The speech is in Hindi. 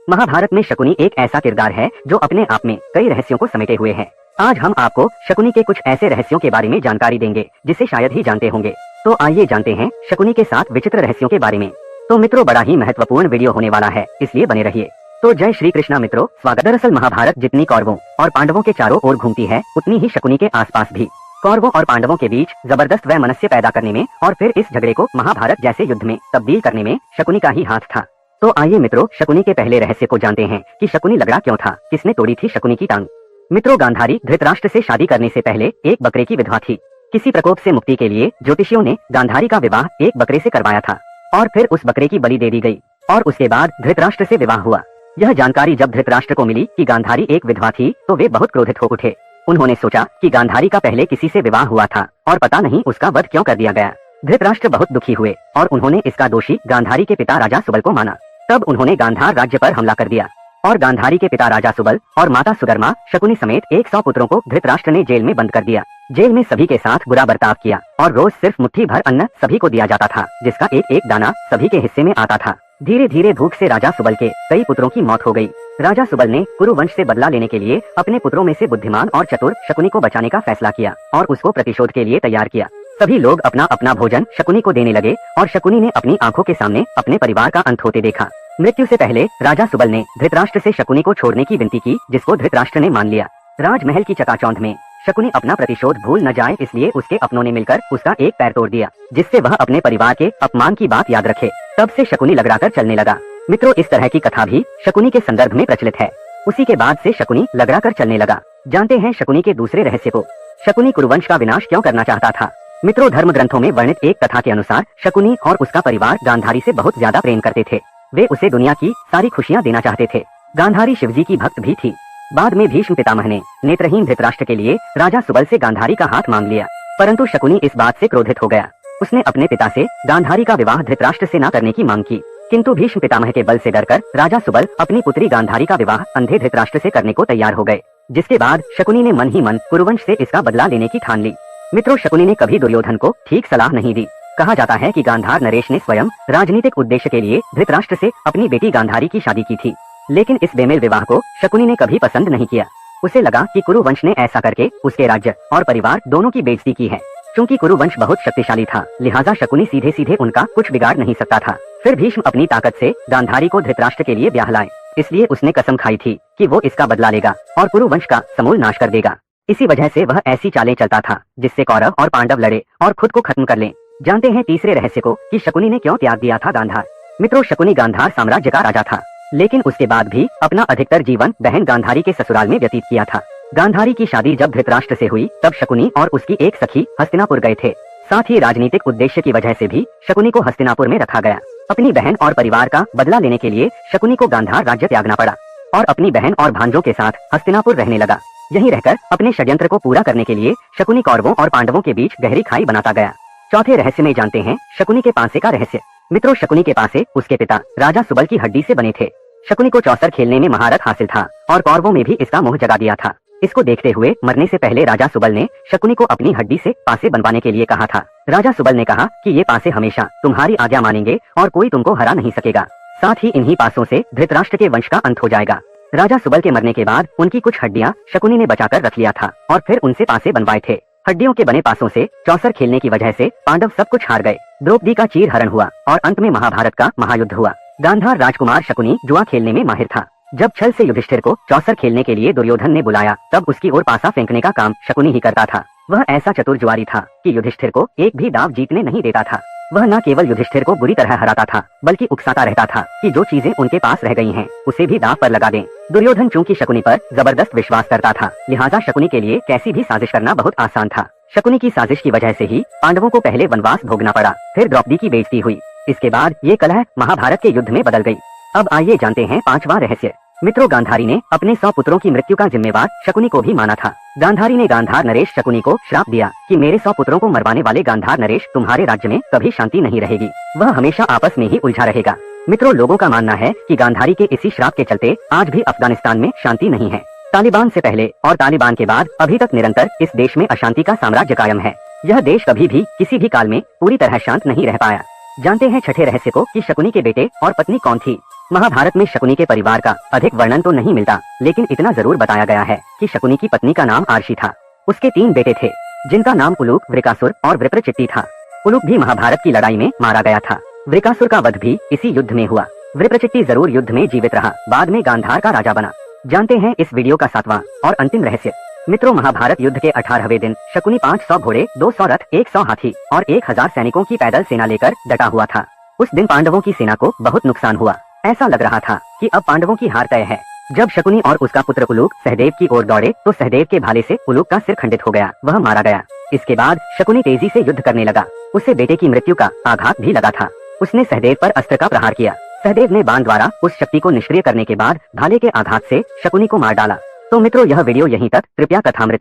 महाभारत में शकुनी एक ऐसा किरदार है जो अपने आप में कई रहस्यों को समेटे हुए है। आज हम आपको शकुनी के कुछ ऐसे रहस्यों के बारे में जानकारी देंगे जिसे शायद ही जानते होंगे। तो आइए जानते हैं शकुनी के 7 विचित्र रहस्यों के बारे में। तो मित्रों, बड़ा ही महत्वपूर्ण वीडियो होने वाला है, इसलिए बने रहिए। तो जय श्री कृष्णा मित्रों, स्वागत। दरअसल महाभारत जितनी कौरवों और पांडवों के चारों ओर घूमती है, उतनी ही शकुनी के आसपास भी कौरवों और पांडवों के बीच जबरदस्त वैमनस्य पैदा करने में और फिर इस झगड़े को महाभारत जैसे युद्ध में तब्दील करने में शकुनी का ही हाथ था। तो आइए मित्रों, शकुनी के पहले रहस्य को जानते हैं कि शकुनी लगड़ा क्यों था, किसने तोड़ी थी शकुनी की टांग। मित्रों, गांधारी धृतराष्ट्र से शादी करने से पहले एक बकरे की विधवा थी। किसी प्रकोप से मुक्ति के लिए ज्योतिषियों ने गांधारी का विवाह एक बकरे से करवाया था और फिर उस बकरे की बलि दे दी गई और उसके बाद धृतराष्ट्र से विवाह हुआ। यह जानकारी जब धृतराष्ट्र को मिली कि गांधारी एक विधवा थी तो वे बहुत क्रोधित हो उठे। उन्होंने सोचा कि गांधारी का पहले किसी से विवाह हुआ था और पता नहीं उसका वध क्यों कर दिया गया। धृतराष्ट्र बहुत दुखी हुए और उन्होंने इसका दोषी गांधारी के पिता राजा सुबल को माना। तब उन्होंने गांधार राज्य पर हमला कर दिया और गांधारी के पिता राजा सुबल और माता सुधर्मा शकुनी समेत 100 पुत्रों को धृतराष्ट्र ने जेल में बंद कर दिया। जेल में सभी के साथ बुरा बर्ताव किया और रोज सिर्फ मुट्ठी भर अन्न सभी को दिया जाता था, जिसका एक एक दाना सभी के हिस्से में आता था। धीरे धीरे भूख से राजा सुबल के कई पुत्रों की मौत हो गई। राजा सुबल ने कुरु वंश से बदला लेने के लिए अपने पुत्रों में से बुद्धिमान और चतुर शकुनी को बचाने का फैसला किया और उसको प्रतिशोध के लिए तैयार किया। सभी लोग अपना अपना भोजन शकुनी को देने लगे और शकुनी ने अपनी आंखों के सामने अपने परिवार का अंत होते देखा। मृत्यु से पहले राजा सुबल ने धृतराष्ट्र से शकुनी को छोड़ने की विनती की, जिसको धृतराष्ट्र ने मान लिया। राजमहल की चकाचौंध में शकुनी अपना प्रतिशोध भूल न जाए, इसलिए उसके अपनों ने मिलकर उसका एक पैर तोड़ दिया, जिससे वह अपने परिवार के अपमान की बात याद रखे। तब से शकुनी लगड़ाकर चलने लगा। मित्रों, इस तरह की कथा भी शकुनी के संदर्भ में प्रचलित है। उसी के बाद से शकुनी लगड़ाकर चलने लगा। जानते हैं शकुनी के दूसरे रहस्य को। शकुनी कुरुवंश का विनाश क्यों करना चाहता था। मित्रों, धर्म ग्रंथों में वर्णित एक कथा के अनुसार शकुनी और उसका परिवार गांधारी से बहुत ज्यादा प्रेम करते थे। वे उसे दुनिया की सारी खुशियां देना चाहते थे। गांधारी शिवजी की भक्त भी थी। बाद में भीष्म पितामह ने नेत्रहीन धृतराष्ट्र के लिए राजा सुबल से गांधारी का हाथ मांग लिया, परंतु शकुनी इस बात से क्रोधित हो गया। उसने अपने पिता से गांधारी का विवाह धृतराष्ट्र से न करने की मांग की, किंतु भीष्म पितामह के बल से डरकर राजा सुबल अपनी पुत्री गांधारी का विवाह अंधे धृतराष्ट्र से करने को तैयार हो गए, जिसके बाद शकुनी ने मन ही मन कुरुवंश से इसका बदला लेने की ठान ली। मित्रों, शकुनी ने कभी दुर्योधन को ठीक सलाह नहीं दी। कहा जाता है कि गांधार नरेश ने स्वयं राजनीतिक उद्देश्य के लिए धृतराष्ट्र से अपनी बेटी गांधारी की शादी की थी, लेकिन इस बेमेल विवाह को शकुनी ने कभी पसंद नहीं किया। उसे लगा कि कुरुवंश ने ऐसा करके उसके राज्य और परिवार दोनों की बेइज्जती की है। चूंकि कुरुवंश बहुत शक्तिशाली था, लिहाजा शकुनी सीधे सीधे उनका कुछ बिगाड़ नहीं सकता था। फिर भीष्म अपनी ताकत से गांधारी को धृतराष्ट्र के लिए ब्याह लाए, इसलिए उसने कसम खाई थी कि वो इसका बदला लेगा और कुरुवंश का समूल नाश कर देगा। इसी वजह से वह ऐसी चालें चलता था जिससे कौरव और पांडव लड़े और खुद को खत्म कर लें। जानते हैं तीसरे रहस्य को कि शकुनी ने क्यों त्याग दिया था गांधार। मित्रों, शकुनी गांधार साम्राज्य का राजा था, लेकिन उसके बाद भी अपना अधिकतर जीवन बहन गांधारी के ससुराल में व्यतीत किया था। गांधारी की शादी जब धृतराष्ट्र से हुई तब शकुनी और उसकी एक सखी हस्तिनापुर गए थे। साथ ही राजनीतिक उद्देश्य की वजह से भी शकुनी को हस्तिनापुर में रखा गया। अपनी बहन और परिवार का बदला लेने के लिए शकुनी को गांधार राज्य त्यागना पड़ा और अपनी बहन और भांजों के साथ हस्तिनापुर रहने लगा। यहीं रहकर अपने षड्यंत्र को पूरा करने के लिए शकुनी कौरवों और पांडवों के बीच गहरी खाई बनाता गया। चौथे रहस्य में जानते हैं शकुनी के पासे का रहस्य। मित्रों, शकुनी के पासे उसके पिता राजा सुबल की हड्डी से बने थे। शकुनी को चौसर खेलने में महारत हासिल था और कौरवों में भी इसका मोह जगा दिया था। इसको देखते हुए मरने से पहले राजा सुबल ने शकुनी को अपनी हड्डी से पासे बनवाने के लिए कहा था। राजा सुबल ने कहा कि ये पासे हमेशा तुम्हारी आज्ञा मानेंगे और कोई तुमको हरा नहीं सकेगा। साथ ही इन्हीं पासों से धृतराष्ट्र के वंश का अंत हो जाएगा। राजा सुबल के मरने के बाद उनकी कुछ हड्डियां शकुनी ने बचाकर रख लिया था और फिर उनसे पासे बनवाए थे। हड्डियों के बने पासों से चौसर खेलने की वजह से पांडव सब कुछ हार गए। द्रौपदी का चीर हरण हुआ और अंत में महाभारत का महायुद्ध हुआ। गांधार राजकुमार शकुनी जुआ खेलने में माहिर था। जब छल से युधिष्ठिर को चौसर खेलने के लिए दुर्योधन ने बुलाया, तब उसकी ओर पासा फेंकने का काम शकुनी ही करता था। वह ऐसा चतुर जुआरी था कि युधिष्ठिर को एक भी दाव जीतने नहीं देता था। वह न केवल युधिष्ठिर को बुरी तरह हराता था, बल्कि उकसाता रहता था कि जो चीजें उनके पास रह गई हैं, उसे भी दाव पर लगा दें। दुर्योधन चूंकि शकुनी पर जबरदस्त विश्वास करता था, लिहाजा शकुनी के लिए कैसी भी साजिश करना बहुत आसान था। शकुनी की साजिश की वजह से ही पांडवों को पहले वनवास भोगना पड़ा, फिर द्रौपदी की बेइज्जती हुई। इसके बाद ये कलह महाभारत के युद्ध में बदल गई। अब आइए जानते हैं पांचवा रहस्य। मित्रों, गांधारी ने अपने 100 पुत्रों की मृत्यु का जिम्मेवार शकुनी को भी माना था। गांधारी ने गांधार नरेश शकुनी को श्राप दिया कि मेरे 100 पुत्रों को मरवाने वाले गांधार नरेश, तुम्हारे राज्य में कभी शांति नहीं रहेगी, वह हमेशा आपस में ही उलझा रहेगा। मित्रों, लोगों का मानना है कि गांधारी के इसी श्राप के चलते आज भी अफगानिस्तान में शांति नहीं है। तालिबान से पहले और तालिबान के बाद अभी तक निरंतर इस देश में अशांति का साम्राज्य कायम है। यह देश कभी भी किसी भी काल में पूरी तरह शांत नहीं रह पाया। जानते हैं छठे रहस्य को कि शकुनी के बेटे और पत्नी कौन थी। महाभारत में शकुनी के परिवार का अधिक वर्णन तो नहीं मिलता, लेकिन इतना जरूर बताया गया है कि शकुनी की पत्नी का नाम आरशी था। उसके 3 बेटे थे, जिनका नाम उलूक, वृकासुर और विप्रचित्ति था। उलूक भी महाभारत की लड़ाई में मारा गया था। वृकासुर का वध भी इसी युद्ध में हुआ। विप्रचित्ति जरूर युद्ध में जीवित रहा, बाद में गांधार का राजा बना। जानते हैं इस वीडियो का 7वां और अंतिम रहस्य। मित्रों, महाभारत युद्ध के 18वें दिन शकुनी 500 घोड़े, 200 रथ, 100 हाथी और 1000 सैनिकों की पैदल सेना लेकर डटा हुआ था। उस दिन पांडवों की सेना को बहुत नुकसान हुआ। ऐसा लग रहा था कि अब पांडवों की हार तय है। जब शकुनी और उसका पुत्र उलूक सहदेव की ओर दौड़े तो सहदेव के भाले से उलूक का सिर खंडित हो गया, वह मारा गया। इसके बाद शकुनी तेजी से युद्ध करने लगा। उसे बेटे की मृत्यु का आघात भी लगा था। उसने सहदेव पर अस्त्र का प्रहार किया। सहदेव ने बाण द्वारा उस शक्ति को निष्क्रिय करने के बाद भाले के आघात से शकुनी को मार डाला। तो मित्रों, यह वीडियो यहीं तक। कृपया कथामृत